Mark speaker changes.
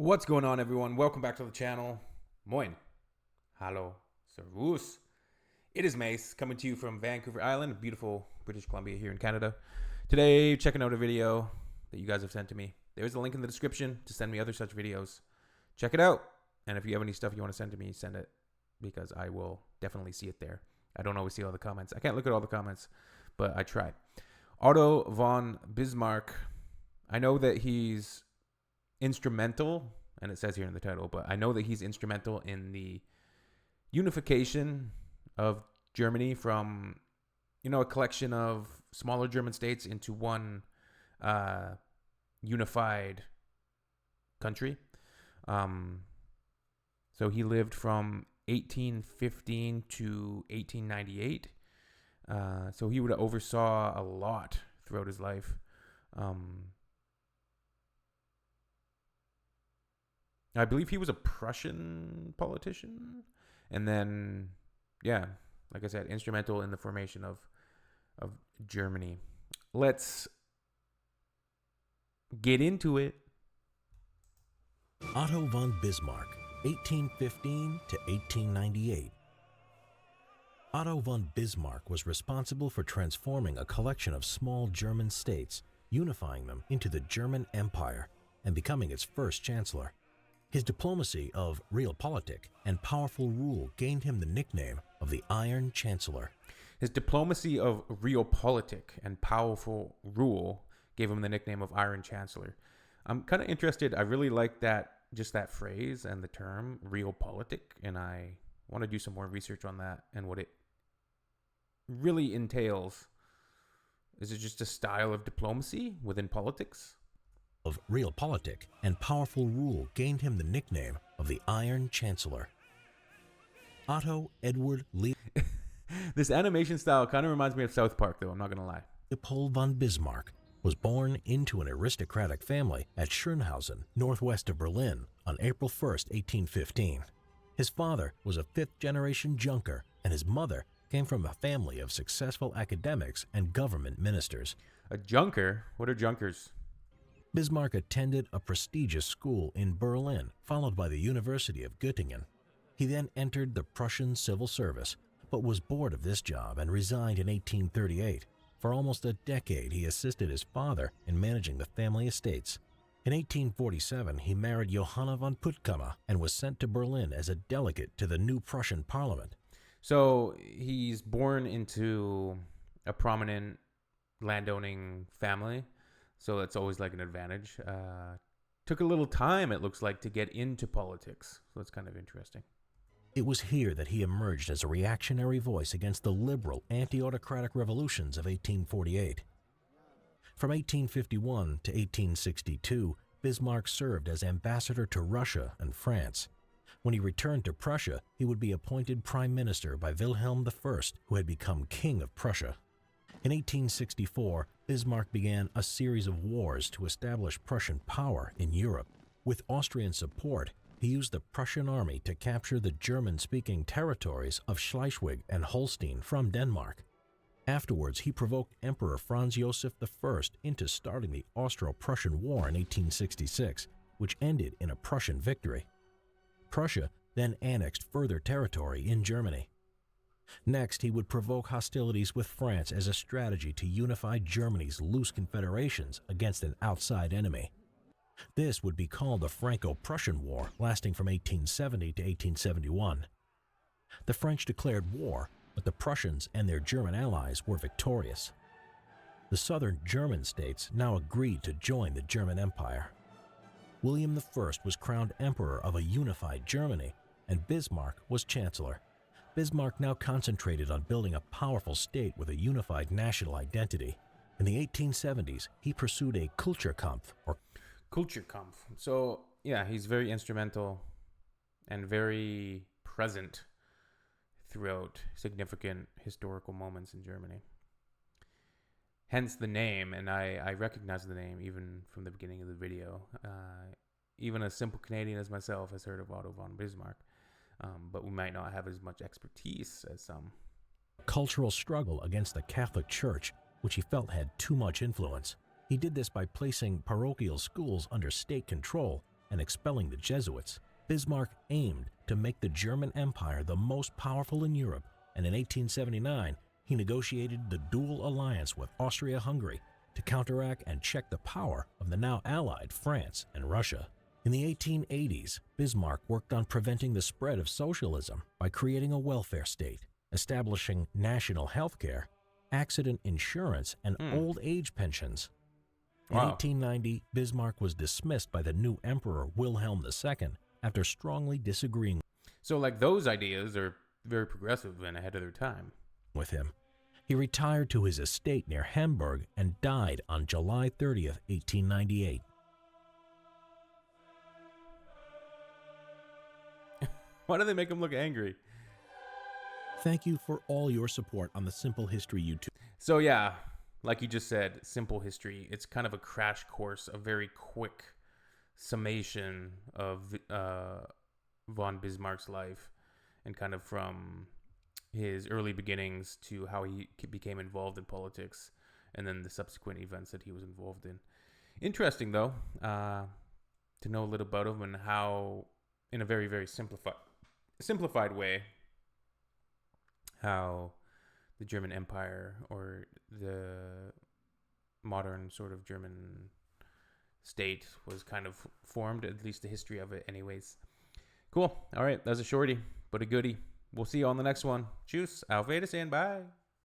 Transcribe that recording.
Speaker 1: What's going on, everyone? Welcome back to the channel. Moin. Hallo. Servus. It is Mace coming to you from Vancouver Island, beautiful British Columbia here in Canada. Today, checking out a video that you guys have sent to me. There's a link in the description to send me other such videos. Check it out. And if you have any stuff you want to send to me, send it, because I will definitely see it there. I don't always see all the comments. I can't look at all the comments, but I try. Otto von Bismarck. I know that he's instrumental, and it says here in the title, but I know that he's instrumental in the unification of Germany from, a collection of smaller German states into one unified country. So he lived from 1815 to 1898. So he would have oversaw a lot throughout his life. I believe he was a Prussian politician, and then, like I said, instrumental in the formation of Germany. Let's get into it.
Speaker 2: Otto von Bismarck, 1815 to 1898. Otto von Bismarck was responsible for transforming a collection of small German states, unifying them into the German Empire, and becoming its first chancellor. His diplomacy of realpolitik and powerful rule gained him the nickname of the Iron Chancellor.
Speaker 1: His diplomacy of realpolitik and powerful rule gave him the nickname of Iron Chancellor. I'm kind of interested. I really like that phrase and the term realpolitik, and I want to do some more research on that and what it really entails. Is it just a style of diplomacy within politics?
Speaker 2: Of realpolitik and powerful rule gained him the nickname of the Iron Chancellor. Otto Edward
Speaker 1: This animation style kind of reminds me of South Park, though, I'm not going to lie.
Speaker 2: Leopold von Bismarck was born into an aristocratic family at Schönhausen, northwest of Berlin, on April 1st, 1815. His father was a fifth-generation Junker, and his mother came from a family of successful academics and government ministers.
Speaker 1: A Junker? What are Junkers?
Speaker 2: Bismarck attended a prestigious school in Berlin, followed by the University of Göttingen. He then entered the Prussian civil service, but was bored of this job and resigned in 1838. For almost a decade, he assisted his father in managing the family estates. In 1847, he married Johanna von Puttkamer and was sent to Berlin as a delegate to the new Prussian parliament.
Speaker 1: So he's born into a prominent landowning family. So that's always like an advantage. Took a little time, it looks like, to get into politics. So that's kind of interesting.
Speaker 2: It was here that he emerged as a reactionary voice against the liberal, anti-autocratic revolutions of 1848. From 1851 to 1862, Bismarck served as ambassador to Russia and France. When he returned to Prussia, he would be appointed prime minister by Wilhelm I, who had become king of Prussia. In 1864, Bismarck began a series of wars to establish Prussian power in Europe. With Austrian support, he used the Prussian army to capture the German-speaking territories of Schleswig and Holstein from Denmark. Afterwards, he provoked Emperor Franz Joseph I into starting the Austro-Prussian War in 1866, which ended in a Prussian victory. Prussia then annexed further territory in Germany. Next, he would provoke hostilities with France as a strategy to unify Germany's loose confederations against an outside enemy. This would be called the Franco-Prussian War, lasting from 1870 to 1871. The French declared war, but the Prussians and their German allies were victorious. The southern German states now agreed to join the German Empire. William I was crowned emperor of a unified Germany, and Bismarck was chancellor. Bismarck now concentrated on building a powerful state with a unified national identity. In the 1870s, he pursued a Kulturkampf, or
Speaker 1: Kulturkampf. So, he's very instrumental and very present throughout significant historical moments in Germany. Hence the name, and I recognize the name even from the beginning of the video. Even a simple Canadian as myself has heard of Otto von Bismarck. But we might not have as much expertise as some.
Speaker 2: Cultural struggle against the Catholic Church, which he felt had too much influence. He did this by placing parochial schools under state control and expelling the Jesuits, Bismarck aimed to make the German Empire the most powerful in Europe, and in 1879 he negotiated the dual alliance with Austria-Hungary to counteract and check the power of the now allied France and Russia. In the 1880s, Bismarck worked on preventing the spread of socialism by creating a welfare state, establishing national health care, accident insurance, and old age pensions. In 1890, Bismarck was dismissed by the new Emperor Wilhelm II after strongly disagreeing
Speaker 1: So, like, those ideas are very progressive and ahead of their time.
Speaker 2: with him. He retired to his estate near Hamburg and died on July 30th, 1898.
Speaker 1: Why do they make him look angry?
Speaker 2: Thank you for all your support on the Simple History YouTube.
Speaker 1: So, yeah, like you just said, simple history. It's kind of a crash course, a very quick summation of von Bismarck's life, and kind of from his early beginnings to how he became involved in politics, and then the subsequent events that he was involved in. Interesting, though, to know a little about him and how, in a very, very simplified way, how the German Empire, or the modern sort of German state, was kind of formed, at least the history of it anyways. Cool. All right, that's a shorty, but a goodie. We'll see you on the next one. Tschüss, auf Wiedersehen, bye.